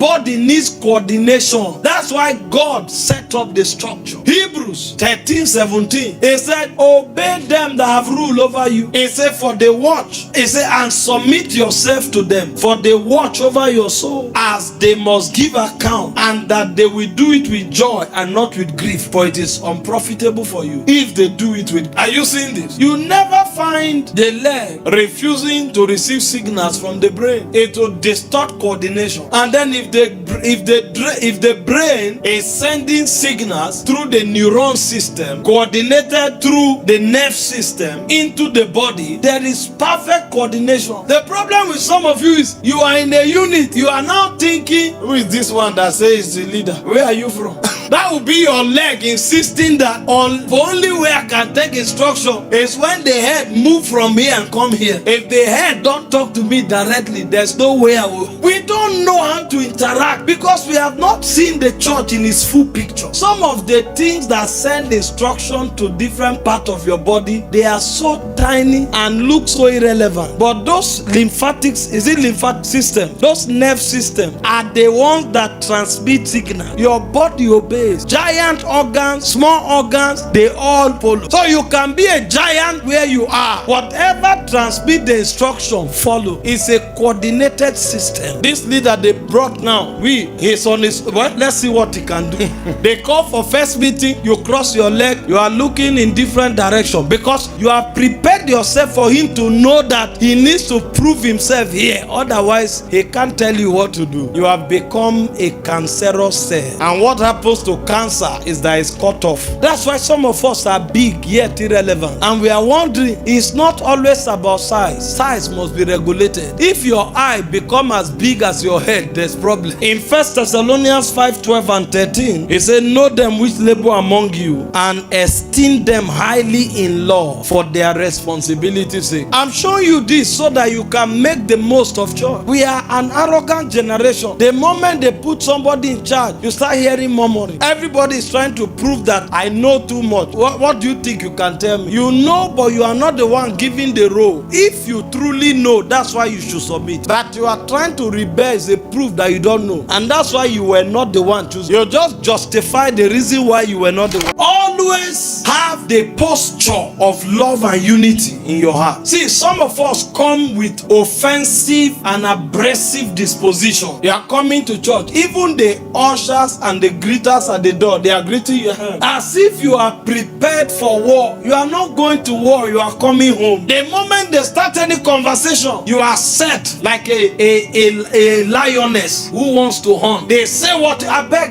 body needs coordination. That's why God set up the structure. Hebrews 13:17. He said, obey them that have rule over you. He said, for they watch. He said, and submit yourself to them, for they watch over your soul, as they must give account, and that they will do it with joy and not with grief, for it is unprofitable for you if they do it with. Are you seeing this? You never find the leg refusing to receive signals from the brain. It will distort coordination. And then if the brain is sending signals through the neuron system, coordinated through the nerve system into the body, there is perfect coordination. The problem with some of you is you are in a unit. You are now thinking, who is this one that says the leader? Where are you from? That will be your leg insisting that the only way I can take instruction is when the head move from here and come here. If the head don't talk to me directly, there's no way I will. We don't know how to interact because we have not seen the church in its full picture. Some of the things that send instruction to different parts of your body, they are so tiny and look so irrelevant. But those lymphatic system, those nerve systems are the ones that transmit signal. Your body obeys. Giant organs, small organs, they all follow. So you can be a giant where you are. Whatever transmit the instruction, follow. It's a coordinated system. This leader they brought now, he's on his, well, let's see what he can do. They call for first meeting, you cross your leg, you are looking in different direction because you have prepared yourself for him to know that he needs to prove himself here. Otherwise, he can't tell you what to do. You have become a cancerous cell. And what happens to cancer is that it's cut off. That's why some of us are big yet irrelevant. And we are wondering, it's not always about size. Size must be regulated. If your eye become as big as your head, there's problem. In 1 Thessalonians 5:12 and 13, it said, know them which labor among you and esteem them highly in law for their responsibility's sake. I'm showing you this so that you can make the most of church. We are an arrogant generation. The moment they put somebody in charge, you start hearing murmuring. Everybody is trying to prove that I know too much. What do you think you can tell me? You know, but you are not the one giving the role. If you truly know, that's why you should submit. But you are trying to rebel is a proof that you don't know. And that's why you were not the one choosing. You just justify the reason why you were not the one. Always have the posture of love and unity in your heart. See, some of us come with offensive and abrasive disposition. You are coming to church. Even the ushers and the greeters at the door, they are greeting your hand as if you are prepared for war. You are not going to war, you are coming home. The moment they start any conversation, you are set like a lioness who wants to hunt. They say what? I beg.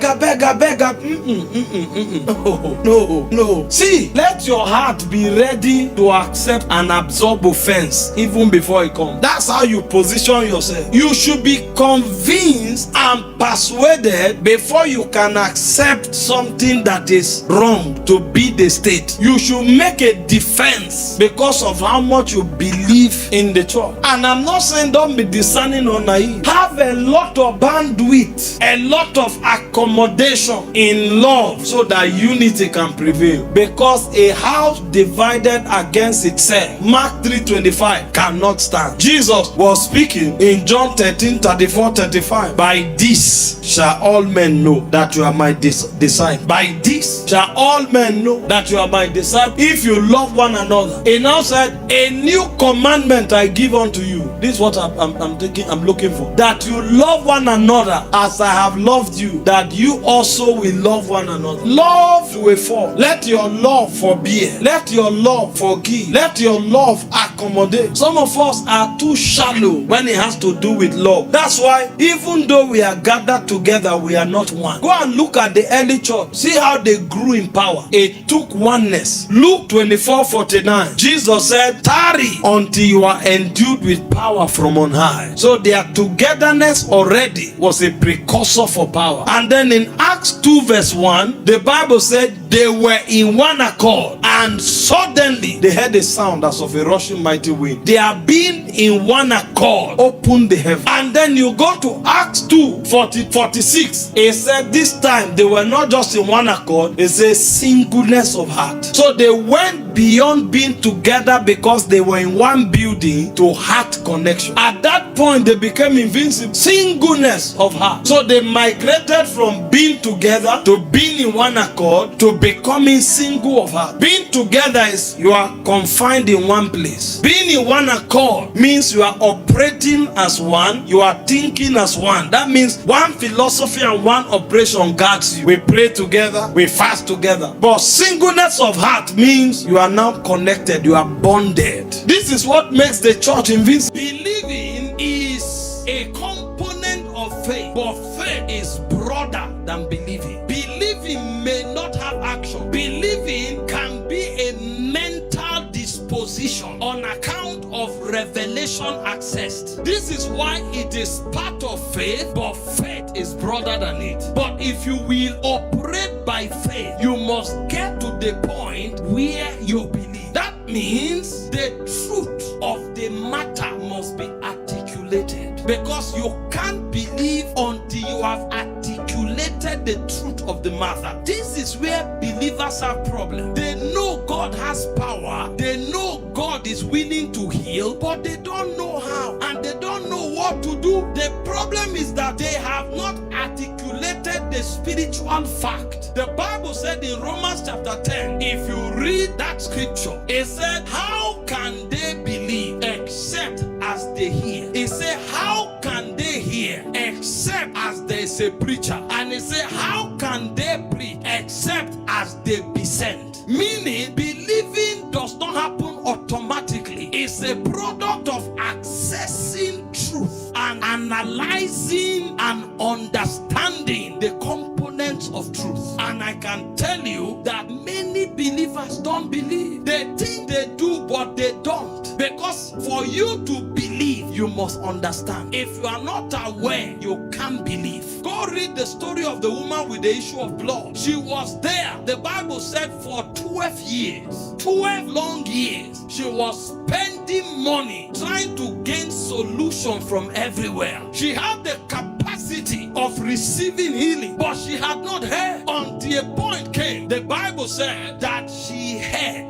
No. See, let your heart be ready to accept and absorb offense even before it comes. That's how you position yourself. You should be convinced and persuaded before you can accept something that is wrong to be the state. You should make a defense because of how much you believe in the church. And I'm not saying don't be discerning or naive. Have a lot of bandwidth, a lot of accommodation in love so that unity can prevail. Because a house divided against itself, Mark 3:25, cannot stand. Jesus was speaking in John 13:34-35. By this shall all men know that you are my disciple. By this shall all men know that you are my disciple, if you love one another. He now said, a new commandment I give unto you. This is what I'm looking for. That you love one another as I have loved you, that you also will love one another. Love to a fault. Let your love forbear. Let your love forgive. Let your love accommodate. Some of us are too shallow when it has to do with love. That's why even though we are gathered together, we are not one. Go and look at the early church. See how they grew in power. It took oneness. Luke 24:49. Jesus said, tarry until you are endued with power from on high. So their togetherness already was a precursor for power. And then in Acts 2:1, the Bible said they were in one accord, and suddenly they heard a sound as of a rushing mighty wind. They are being in one accord, opened the heaven. And then you go to Acts 2:46. It said this time they were not just in one accord, it's a singleness of heart. So they went beyond being together because they were in one building to heart connection. At that point, they became invincible. Singleness of heart. So they migrated from being together to being in one accord to becoming single of heart. Being together is you are confined in one place. Being in one accord means you are operating as one, you are thinking as one. That means one philosophy and one operation guards you. We pray together, we fast together. But singleness of heart means you are now connected, you are bonded. This is what makes the church invincible. Believing is a component of faith, but faith is broader than believing. Believing may not have action. Believing can be a mental disposition on account of revelation accessed. This is why it is part of faith, but faith is broader than it. But if you will operate by faith, you must get to the point where you believe. That means the truth of the matter must be articulated, because you can't believe until you have articulated the truth of the matter. This is where believers have problems. They know God has power, they know God is willing to heal, but they don't know how, and they don't know what to do. The problem is that they have not articulated the spiritual fact. The Bible said in Romans chapter 10, if you read that scripture, it said, how can they believe except as they hear? It said, how can they hear except as there is a preacher? And it said, how can they preach except as they be sent? Meaning, believing does not happen automatically. It's a product of accessing truth and analyzing and understanding the components of truth. And I can tell you that many believers don't believe. They think they do, but they don't. Because for you to believe, you must understand. If you are not aware, you can't believe. Go read the story of the woman with the issue of blood. She was there. The Bible said for 12 years, 12 long years, she was spending money trying to gain solution from everywhere. She had the capacity of receiving healing, but she had not heard until a point came. The Bible said that she heard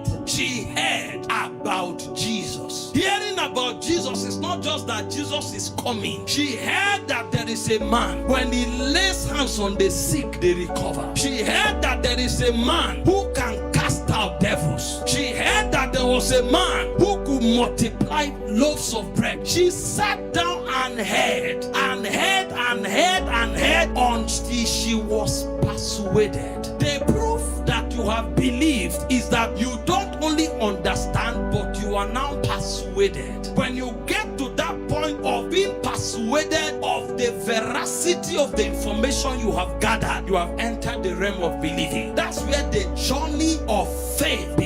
about Jesus. Hearing about Jesus is not just that Jesus is coming. She heard that there is a man, when he lays hands on the sick, they recover. She heard that there is a man who can cast out devils. She heard that there was a man who could multiply loaves of bread. She sat down and heard until she was persuaded. The proof that you have believed is that you don't only understand, but you are now persuaded. When you get to that point of being persuaded of the veracity of the information you have gathered, you have entered the realm of believing. That's where the journey of faith begins.